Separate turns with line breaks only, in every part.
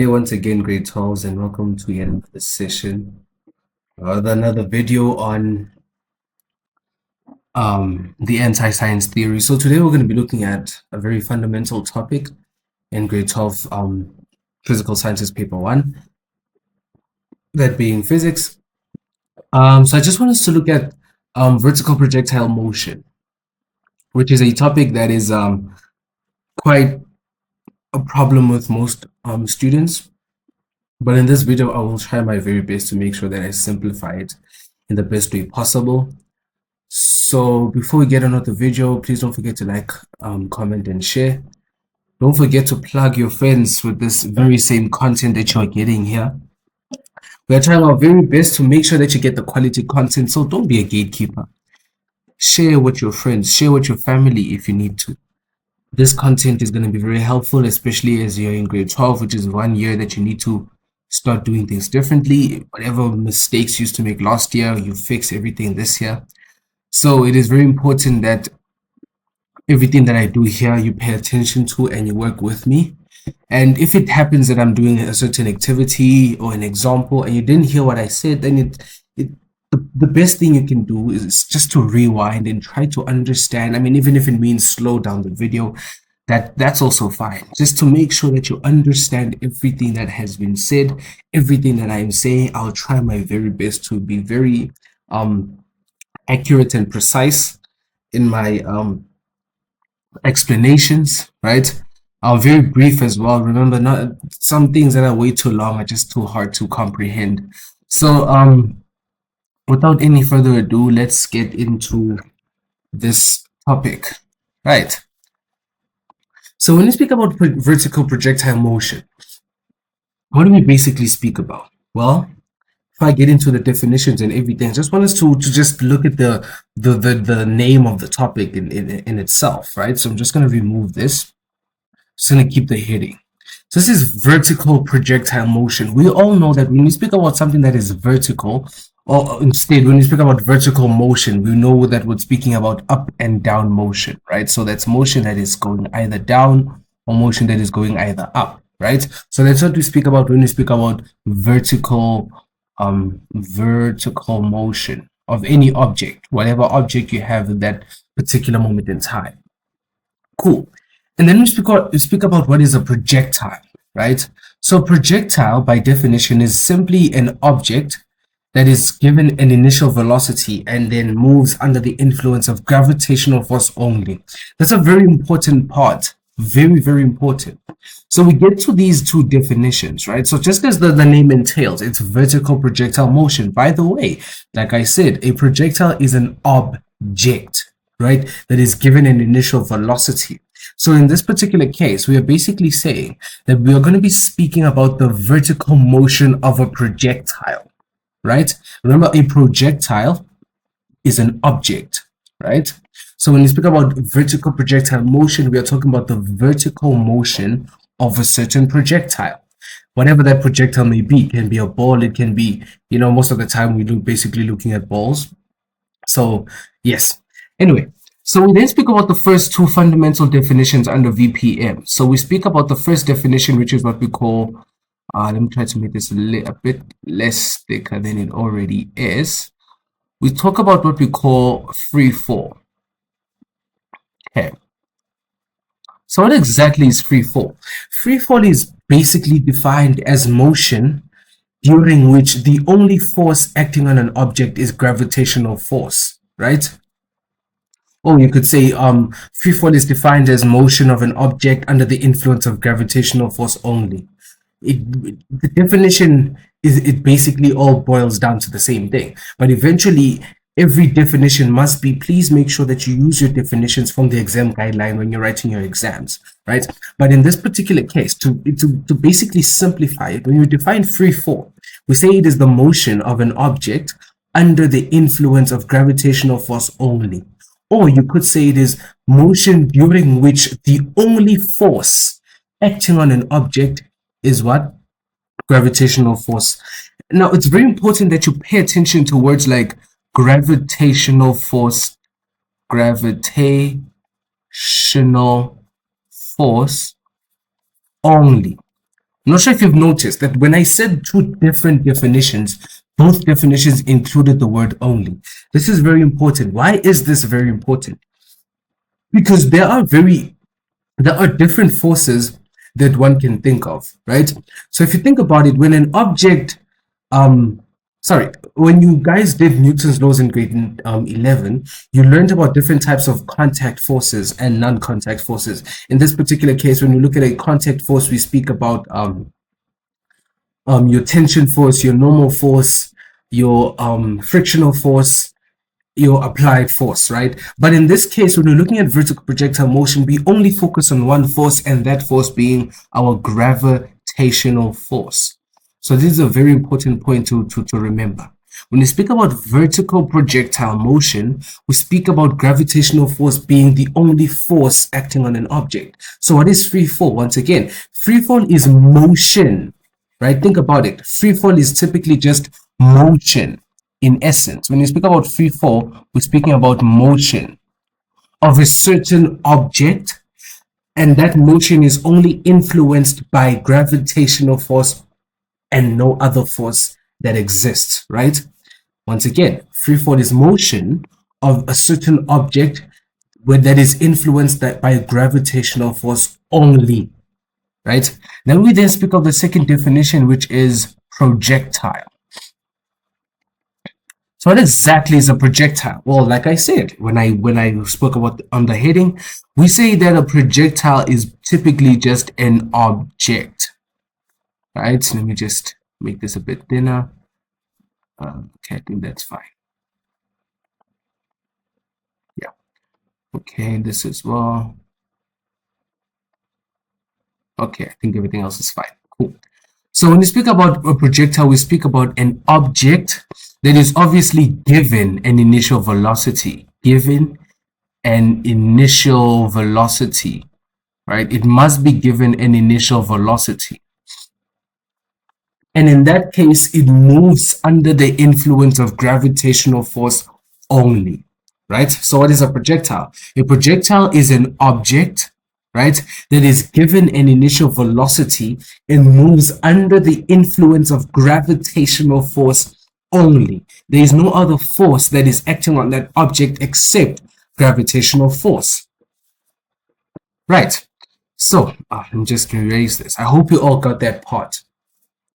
Hey, once again, grade 12s, and welcome to yet another session, another video on the anti-science theory. So today we're going to be looking at a very fundamental topic in grade 12 physical sciences paper 1, that being physics. So I just want us to look at vertical projectile motion, which is a topic that is quite a problem with most students. But in this video, I will try my very best to make sure that I simplify it in the best way possible. So before we get on with the video, please don't forget to like, comment, and share. Don't forget to plug your friends with this very same content that you're getting here. We're trying our very best to make sure that you get the quality content, so don't be a gatekeeper. Share with your friends, share with your family if you need to. This content is going to be very helpful, especially as you're in grade 12, which is 1 year that you need to start doing things differently. Whatever mistakes you used to make last year, you fix everything this year. So it is very important that everything that I do here, you pay attention to and you work with me. And if it happens that I'm doing a certain activity or an example and you didn't hear what I said, then the best thing you can do is just to rewind and try to understand. I mean, even if it means slow down the video, that's also fine. Just to make sure that you understand everything that has been said, everything that I'm saying. I'll try my very best to be very accurate and precise in my explanations, right? Very brief as well. Remember, not some things that are way too long are just too hard to comprehend. So without any further ado, let's get into this topic, right? So when we speak about vertical projectile motion, what do we basically speak about? Well, if I get into the definitions and everything, I just want us to just look at the name of the topic in itself, right? So I'm just going to remove this. Just going to keep the heading. So this is vertical projectile motion. We all know that when we speak about something that is vertical, or instead when we speak about vertical motion, we know that we're speaking about up and down motion, right? So that's motion that is going either down or motion that is going either up, right? So that's what we speak about when we speak about vertical motion of any object, whatever object you have at that particular moment in time. Cool. And then we speak about what is a projectile, right? So projectile by definition is simply an object that is given an initial velocity and then moves under the influence of gravitational force only. That's a very important part. Very, very important. So we get to these two definitions, right? So just as the name entails, it's vertical projectile motion. By the way, like I said, a projectile is an object, right, that is given an initial velocity. So in this particular case, we are basically saying that we are going to be speaking about the vertical motion of a projectile, right? Remember, a projectile is an object, right? So when you speak about vertical projectile motion, we are talking about the vertical motion of a certain projectile. Whatever that projectile may be, it can be a ball, it can be, most of the time we do basically looking at balls. So yes. Anyway, so we then speak about the first two fundamental definitions under VPM. So we speak about the first definition, which is what we call, let me try to make this a bit less thicker than it already is. We talk about what we call free fall. Okay. So what exactly is free fall? Free fall is basically defined as motion during which the only force acting on an object is gravitational force, right? Or you could say free fall is defined as motion of an object under the influence of gravitational force only. The definition is, it basically all boils down to the same thing, but eventually every definition must be, please make sure that you use your definitions from the exam guideline when you're writing your exams, right? But in this particular case, to basically simplify it, when you define free fall, we say it is the motion of an object under the influence of gravitational force only. Or you could say it is motion during which the only force acting on an object is what? Gravitational force. Now, it's very important that you pay attention to words like gravitational force, gravitational force only. I'm not sure if you've noticed that when I said two different definitions, both definitions included the word only. This is very important. Why is this very important? Because there are different forces that one can think of, right? So if you think about it, when an object, um, sorry, when you guys did Newton's laws in grade 11, you learned about different types of contact forces and non-contact forces. In this particular case, when you look at a contact force, we speak about your tension force, your normal force, your frictional force, your applied force, right? But in this case, when we're looking at vertical projectile motion, we only focus on one force, and that force being our gravitational force. So this is a very important point to remember. When we speak about vertical projectile motion, we speak about gravitational force being the only force acting on an object. So what is free fall? Once again, free fall is motion, right? Think about it. Free fall is typically just motion in essence. When you speak about free fall, we're speaking about motion of a certain object, and that motion is only influenced by gravitational force and no other force that exists, right? Once again, free fall is motion of a certain object that is influenced by a gravitational force only, right? Now we then speak of the second definition, which is projectile. So what exactly is a projectile? Well, like I said, when I spoke about on the heading, we say that a projectile is typically just an object, right? So let me just make this a bit thinner. Okay, I think that's fine. Yeah. Okay, this as well. Okay, I think everything else is fine. Cool. So when we speak about a projectile, we speak about an object that is obviously given an initial velocity. Given an initial velocity, right? It must be given an initial velocity. And in that case, it moves under the influence of gravitational force only, right? So what is a projectile? A projectile is an object, right, that is given an initial velocity and moves under the influence of gravitational force only. There is no other force that is acting on that object except gravitational force. Right. So I'm just going to erase this. I hope you all got that part.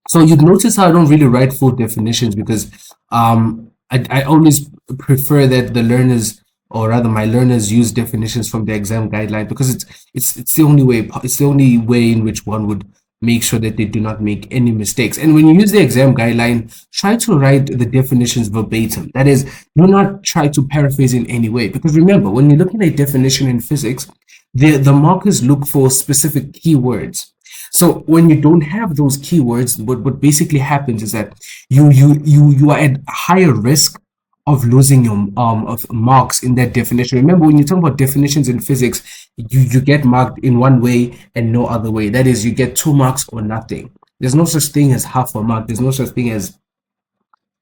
So you'd notice how I don't really write full definitions because I always prefer that the learners, or rather my learners, use definitions from the exam guideline because it's the only way in which one would make sure that they do not make any mistakes. And when you use the exam guideline, try to write the definitions verbatim. That is, do not try to paraphrase in any way. Because remember, when you're looking at a definition in physics, the markers look for specific keywords. So when you don't have those keywords, what basically happens is that you are at higher risk of losing your of marks in that definition. Remember, when you talk about definitions in physics, you get marked in one way and no other way. That is, you get 2 marks or nothing. There's no such thing as half a mark. There's no such thing as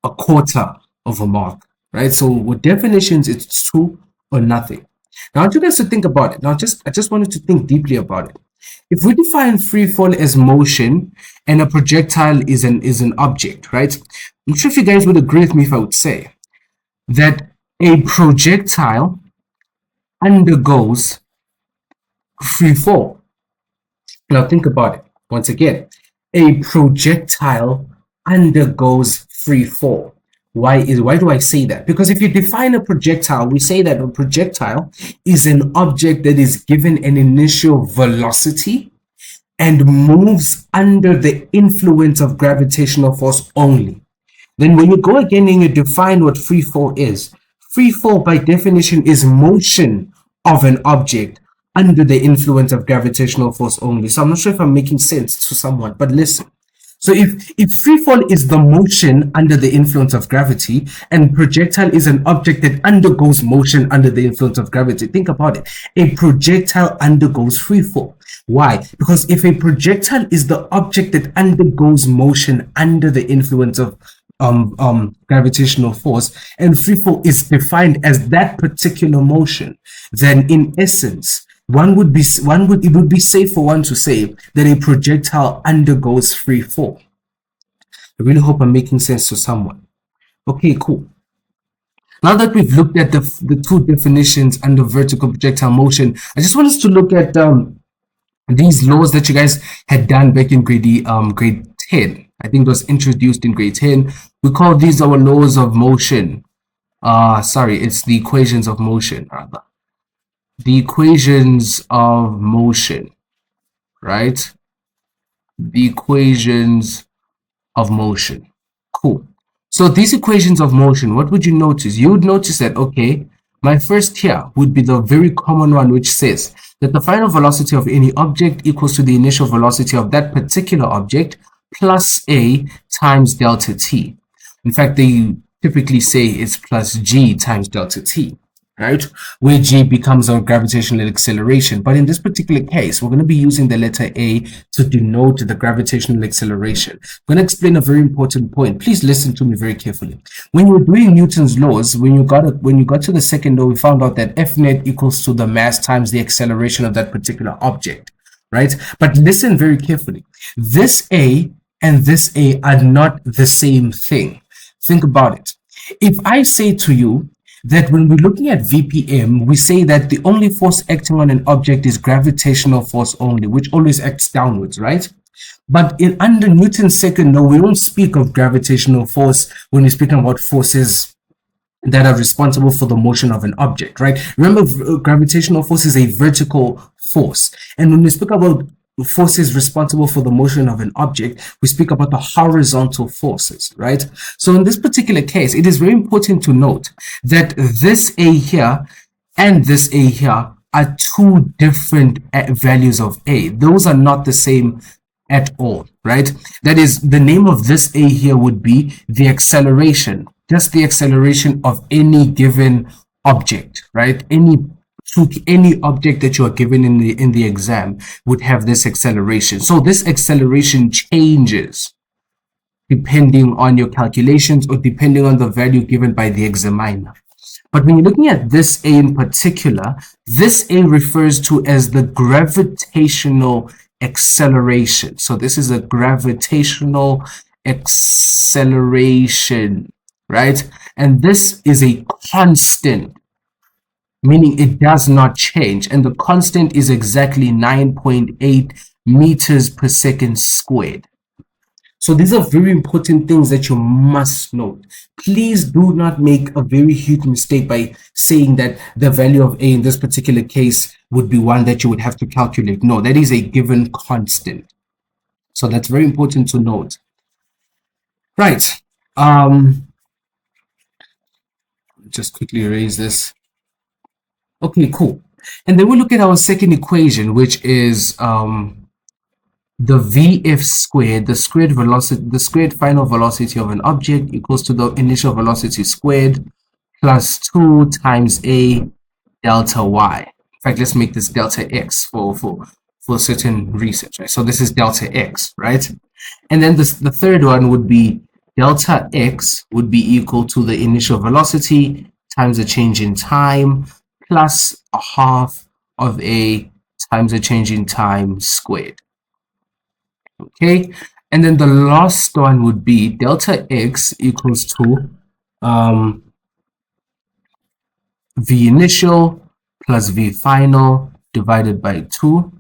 a quarter of a mark, right? So with definitions, it's 2 or nothing. Now I want you guys to think about it. Now I just wanted to think deeply about it. If we define free fall as motion and a projectile is an object, right? I'm sure if you guys would agree with me if I would say that a projectile undergoes free fall. Now think about it. Once again, a projectile undergoes free fall. Why do I say that? Because if you define a projectile, we say that a projectile is an object that is given an initial velocity and moves under the influence of gravitational force only. Then when you go again and you define what free fall is, free fall by definition is motion of an object under the influence of gravitational force only. So I'm not sure if I'm making sense to someone, but listen. So if free fall is the motion under the influence of gravity and projectile is an object that undergoes motion under the influence of gravity, think about it. A projectile undergoes free fall. Why? Because if a projectile is the object that undergoes motion under the influence of gravitational force, and free fall is defined as that particular motion, then in essence, it would be safe for one to say that a projectile undergoes free fall. I really hope I'm making sense to someone. Okay, cool. Now that we've looked at the two definitions under vertical projectile motion, I just want us to look at these laws that you guys had done back in grade 10. I think it was introduced in grade 10. We call these our laws of motion. Sorry, it's the equations of motion, rather. The equations of motion, right? The equations of motion. Cool. So these equations of motion, what would you notice? You would notice that, okay, my first here would be the very common one, which says that the final velocity of any object equals to the initial velocity of that particular object plus a times delta t. In fact, they typically say it's plus g times delta t, right? Where g becomes our gravitational acceleration. But in this particular case, we're going to be using the letter a to denote the gravitational acceleration. I'm going to explain a very important point. Please listen to me very carefully. When you were doing Newton's laws, when you got to the second law, we found out that F net equals to the mass times the acceleration of that particular object, right? But listen very carefully. This a and this a are not the same thing. Think about it. If I say to you that when we're looking at VPM, we say that the only force acting on an object is gravitational force only, which always acts downwards, right? But under Newton's second law, we don't speak of gravitational force when we're speaking about forces that are responsible for the motion of an object, right? Remember, gravitational force is a vertical force. And when we speak about forces responsible for the motion of an object, we speak about the horizontal forces, right? So in this particular case, it is very important to note that this a here and this a here are two different values of a. Those are not the same at all, right? That is, the name of this a here would be the acceleration, just the acceleration of any given object, right? Any object that you are given in the exam would have this acceleration. So this acceleration changes depending on your calculations or depending on the value given by the examiner. But when you're looking at this a in particular, this a refers to as the gravitational acceleration. So this is a gravitational acceleration, right? And this is a constant, meaning it does not change. And the constant is exactly 9.8 meters per second squared. So these are very important things that you must note. Please do not make a very huge mistake by saying that the value of a in this particular case would be one that you would have to calculate. No, that is a given constant. So that's very important to note. Right. Just quickly erase this. Okay, cool. And then we look at our second equation, which is the Vf squared, the squared final velocity of an object equals to the initial velocity squared plus 2 times a delta y. In fact, let's make this delta x for certain reasons, right? So this is delta x, right? And then the third one would be delta x would be equal to the initial velocity times the change in time plus a half of a times the change in time squared. Okay, and then the last one would be delta x equals to v initial plus v final divided by 2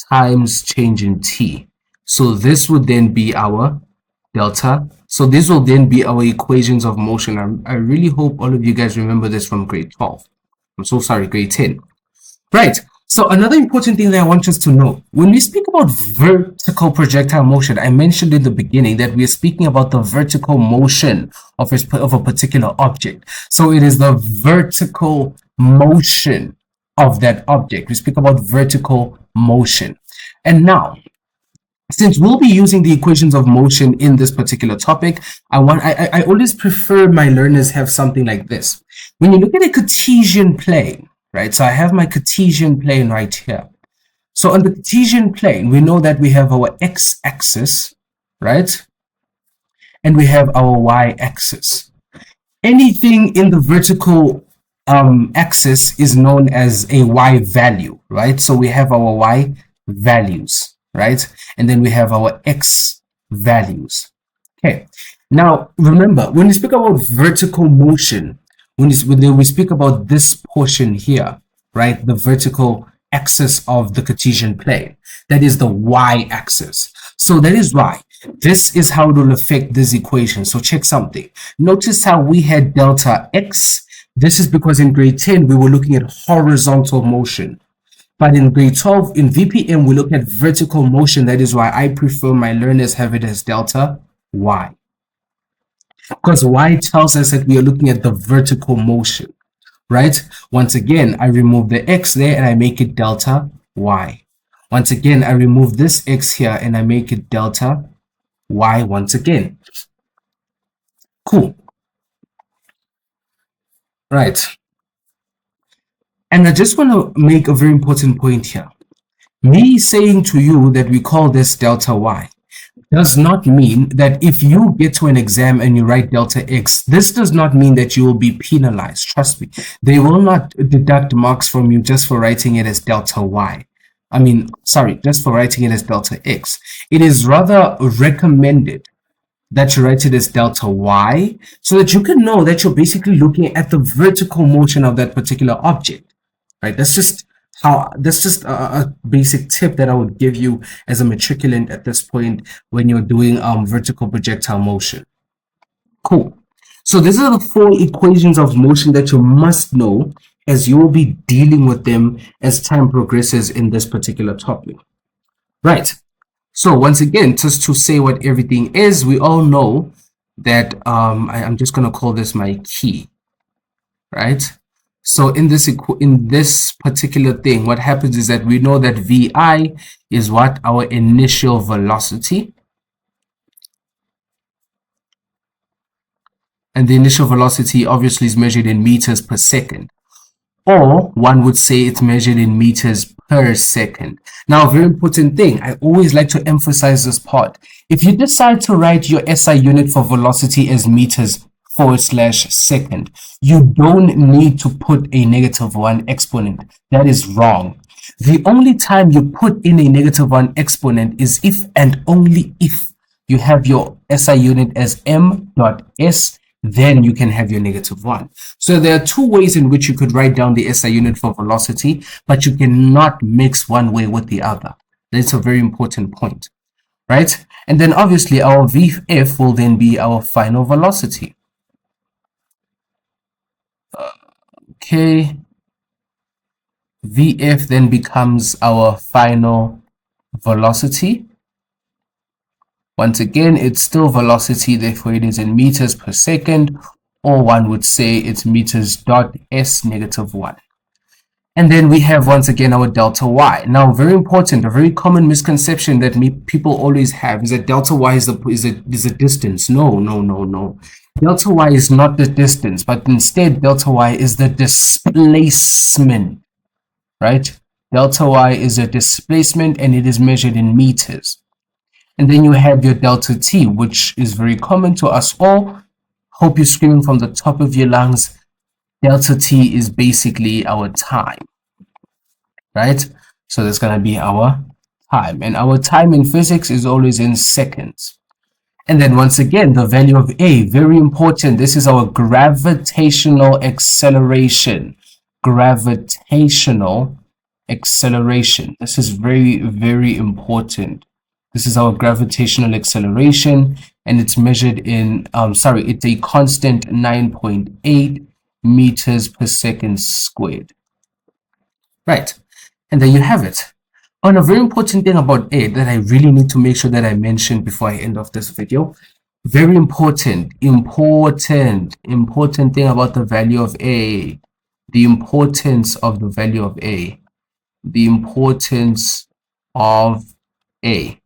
times change in t. So this would then be our delta. So this will then be our equations of motion. I really hope all of you guys remember this from grade 12. I'm so sorry, grade 10. Right. So another important thing that I want us to know, when we speak about vertical projectile motion, I mentioned in the beginning that we are speaking about the vertical motion of a particular object. So it is the vertical motion of that object. We speak about vertical motion. And now, since we'll be using the equations of motion in this particular topic, I always prefer my learners have something like this. When you look at a Cartesian plane, right? So I have my Cartesian plane right here. So on the Cartesian plane, we know that we have our x-axis, right? And we have our y-axis. Anything in the vertical axis is known as a y value, right? So we have our y values, right? And then we have our x values. Okay. Now, remember, when we speak about vertical motion, when we speak about this portion here, right, the vertical axis of the Cartesian plane, that is the y-axis. So that is why this is how it will affect this equation. So check something. Notice how we had delta x. This is because in grade 10, we were looking at horizontal motion. But in grade 12, in VPM, we look at vertical motion. That is why I prefer my learners have it as delta y. Because y tells us that we are looking at the vertical motion, right? Once again, I remove the x there and I make it delta y. Once again, I remove this x here and I make it delta y once again. Cool. Right. And I just want to make a very important point here. Me saying to you that we call this delta y does not mean that if you get to an exam and you write delta x, this does not mean that you will be penalized. Trust me, they will not deduct marks from you just for writing it as delta y. Just for writing it as delta x. It is rather recommended that you write it as delta y so that you can know that you're basically looking at the vertical motion of that particular object, right? That's just a basic tip that I would give you as a matriculant at this point when you're doing vertical projectile motion. Cool. So these are the 4 equations of motion that you must know as you will be dealing with them as time progresses in this particular topic. Right. So once again, just to say what everything is, we all know that I'm just going to call this my key, right? So in this particular thing, what happens is that we know that VI is what? Our initial velocity. And the initial velocity obviously is measured in meters per second. Or one would say it's measured in meters per second. Now, a very important thing, I always like to emphasize this part. If you decide to write your SI unit for velocity as meters /second, you don't need to put a -1 exponent. That is wrong. The only time you put in a -1 exponent is if and only if you have your SI unit as m.s, then you can have your -1. So there are 2 ways in which you could write down the SI unit for velocity, but you cannot mix one way with the other. That's a very important point, right? And then obviously our VF will then be our final velocity. Okay. VF then becomes our final velocity. Once again, it's still velocity, therefore it is in meters per second, or one would say it's meters dot s -1. And then we have once again our delta y. Now, very important, a very common misconception that people always have is that delta y is a distance. No. Delta y is not the distance, but instead delta y is the displacement, right? Delta y is a displacement and it is measured in meters. And then you have your delta t, which is very common to us all. Hope you're screaming from the top of your lungs. Delta t is basically our time, right? So that's going to be our time. And our time in physics is always in seconds. And then once again, the value of A, very important. This is our gravitational acceleration. Gravitational acceleration. This is very, very important. This is our gravitational acceleration, and it's measured in, it's a constant 9.8 meters per second squared. Right, and there you have it. And a very important thing about A that I really need to make sure that I mention before I end off this video. Very important thing about the value of A. The importance of the value of A. The importance of A.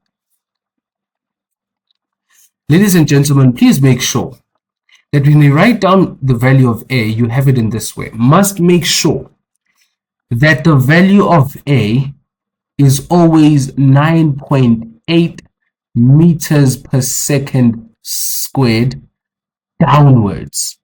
Ladies and gentlemen, please make sure that when you write down the value of A, you have it in this way. Must make sure that the value of A is always 9.8 meters per second squared downwards.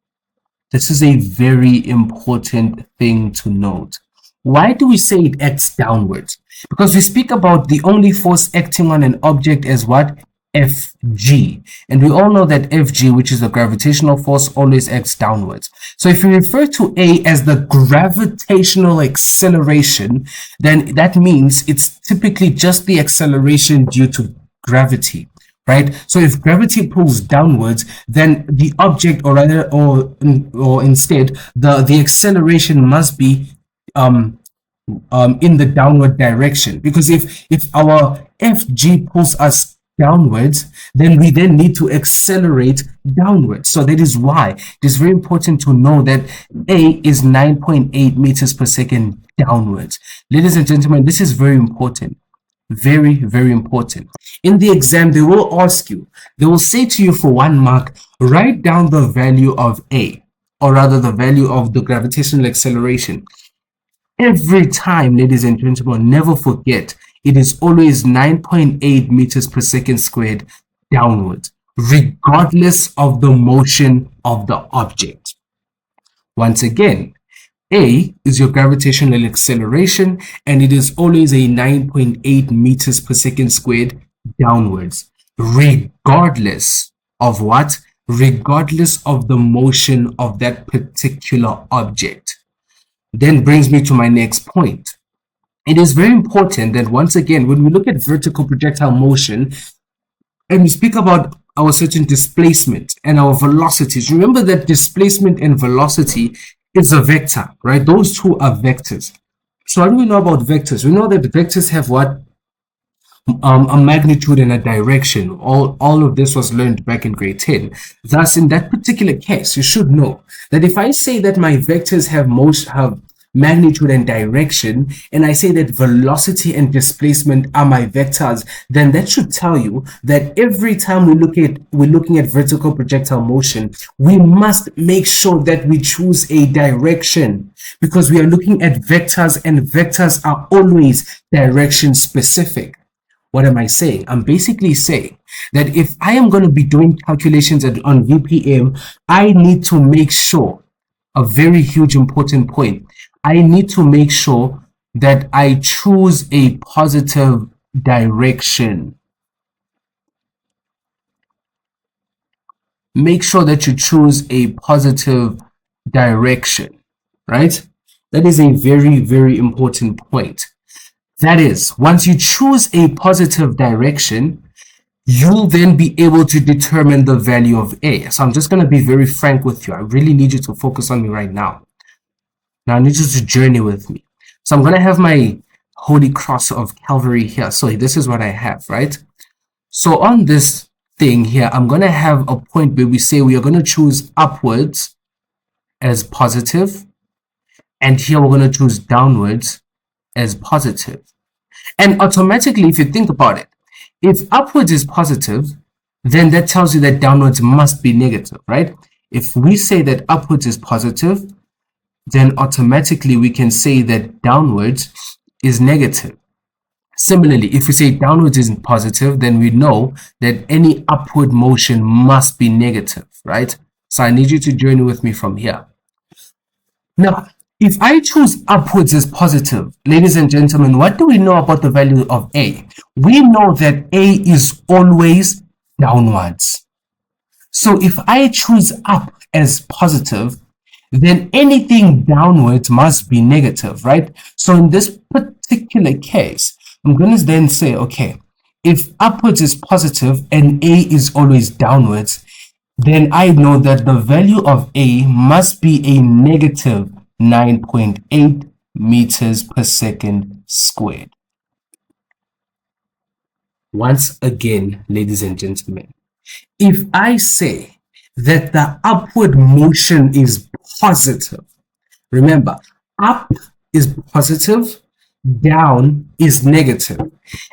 This is a very important thing to note. Why do we say it acts downwards? Because we speak about the only force acting on an object as what? Fg. And we all know that Fg, which is the gravitational force, always acts downwards. So if we refer to A as the gravitational acceleration, then that means it's typically just the acceleration due to gravity. Right? So if gravity pulls downwards, then the object, or rather, or instead, the acceleration must be in the downward direction. Because if our Fg pulls us downwards, then we then need to accelerate downwards. So that is why it is very important to know that A is 9.8 meters per second downwards. Ladies and gentlemen, this is very important. Very, very important. In the exam, they will ask you, they will say to you for 1 mark, write down the value of A, or rather the value of the gravitational acceleration. Every time, ladies and gentlemen, never forget, it is always 9.8 meters per second squared downwards, regardless of the motion of the object. Once again, A is your gravitational acceleration, and it is always a 9.8 meters per second squared downwards, regardless of what? Regardless of the motion of that particular object. Then brings me to my next point. It is very important that once again, when we look at vertical projectile motion, and we speak about our certain displacement and our velocities, remember that displacement and velocity is a vector, right? Those two are vectors. So what do we know about vectors? We know that vectors have what? A magnitude and a direction. All of this was learned back in grade 10. Thus, in that particular case, you should know that if I say that my vectors have magnitude and direction, and I say that velocity and displacement are my vectors, then that should tell you that every time we're looking at vertical projectile motion, we must make sure that we choose a direction, because we are looking at vectors, and vectors are always direction specific. What am I saying? I'm basically saying that if I am going to be doing calculations on VPM, I need to make sure, a very huge important point, I need to make sure that I choose a positive direction. Make sure that you choose a positive direction, right? That is a very, very important point. That is, once you choose a positive direction, you'll then be able to determine the value of A. So I'm just going to be very frank with you. I really need you to focus on me right now. Now I need you to journey with me. So I'm going to have my Holy Cross of Calvary here. So this is what I have, right? So on this thing here, I'm going to have a point where we say we are going to choose upwards as positive. And here we're going to choose downwards as positive. And automatically, if you think about it, if upwards is positive, then that tells you that downwards must be negative, right? If we say that upwards is positive, then automatically we can say that downwards is negative. Similarly, if we say downwards isn't positive, then we know that any upward motion must be negative, right? So I need you to journey with me from here. Now, if I choose upwards as positive, ladies and gentlemen, what do we know about the value of A? We know that A is always downwards. So if I choose up as positive, then anything downwards must be negative, right? So in this particular case, I'm going to then say, okay, if upwards is positive and A is always downwards, then I know that the value of A must be a negative 9.8 meters per second squared. Once again, ladies and gentlemen, if I say that the upward motion is positive, remember, up is positive, down is negative.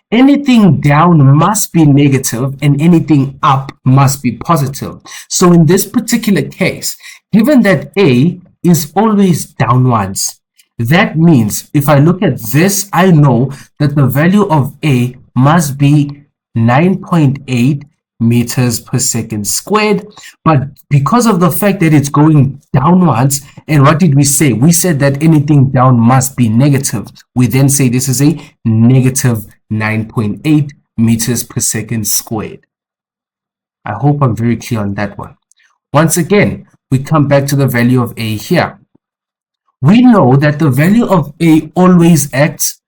Anything down must be negative and anything up must be positive. So in this particular case, given that A is always downwards, that means if I look at this, I know that the value of A must be 9.8 meters per second squared. But because of the fact that it's going downwards, and what did we say? We said that anything down must be negative. We then say this is a negative 9.8 meters per second squared. I hope I'm very clear on that one. Once again, we come back to the value of A here. We know that the value of A always acts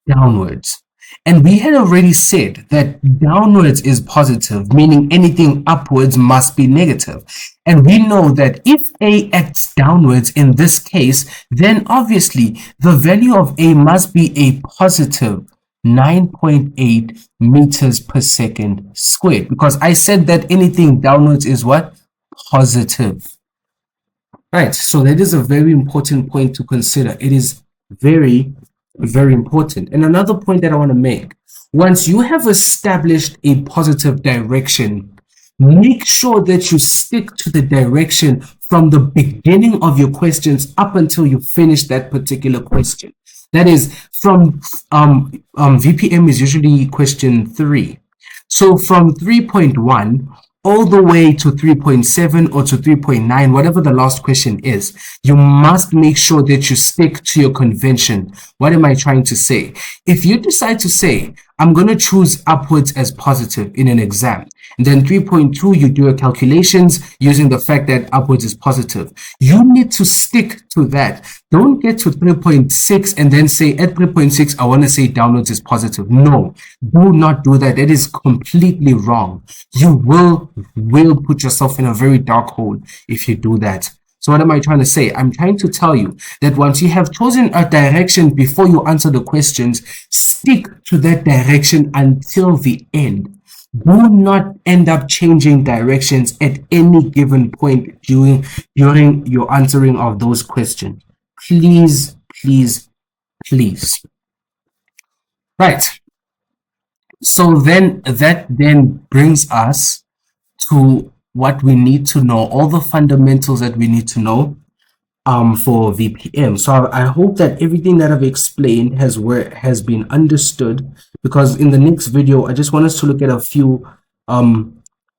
downwards. And we had already said that downwards is positive, meaning anything upwards must be negative. And we know that if A acts downwards in this case, then obviously the value of A must be a positive 9.8 meters per second squared, because I said that anything downwards is what? Positive. Right, so that is a very important point to consider. It is very, very important. And another point that I want to make, once you have established a positive direction, make sure that you stick to the direction from the beginning of your questions up until you finish that particular question. That is, from VPM is usually question 3. So from 3.1 all the way to 3.7 or to 3.9, whatever the last question is, you must make sure that you stick to your convention. What am I trying to say? If you decide to say, I'm going to choose upwards as positive in an exam, and then 3.2, you do your calculations using the fact that upwards is positive, you need to stick to that. Don't get to 3.6 and then say at 3.6, I want to say downwards is positive. No, do not do that. That is completely wrong. You will put yourself in a very dark hole if you do that. So what am I trying to say? I'm trying to tell you that once you have chosen a direction before you answer the questions, stick to that direction until the end. Do not end up changing directions at any given point during your answering of those questions. Please, please, please. Right. So then that then brings us to what we need to know, all the fundamentals that we need to know for VPM. So I hope that everything that I've explained has been understood, because in the next video I just want us to look at a few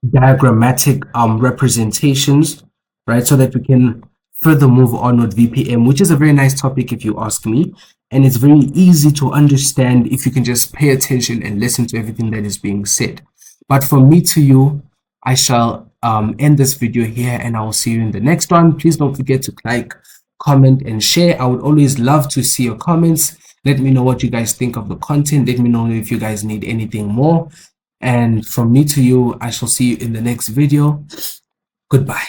diagrammatic representations, right, so that we can further move on with VPM, which is a very nice topic if you ask me, and it's very easy to understand if you can just pay attention and listen to everything that is being said. But from me to you, I shall end this video here, and I will see you in the next one. Please don't forget to like, comment, and share. I would always love to see your comments. Let me know what you guys think of the content. Let me know if you guys need anything more. And from me to you, I shall see you in the next video. Goodbye.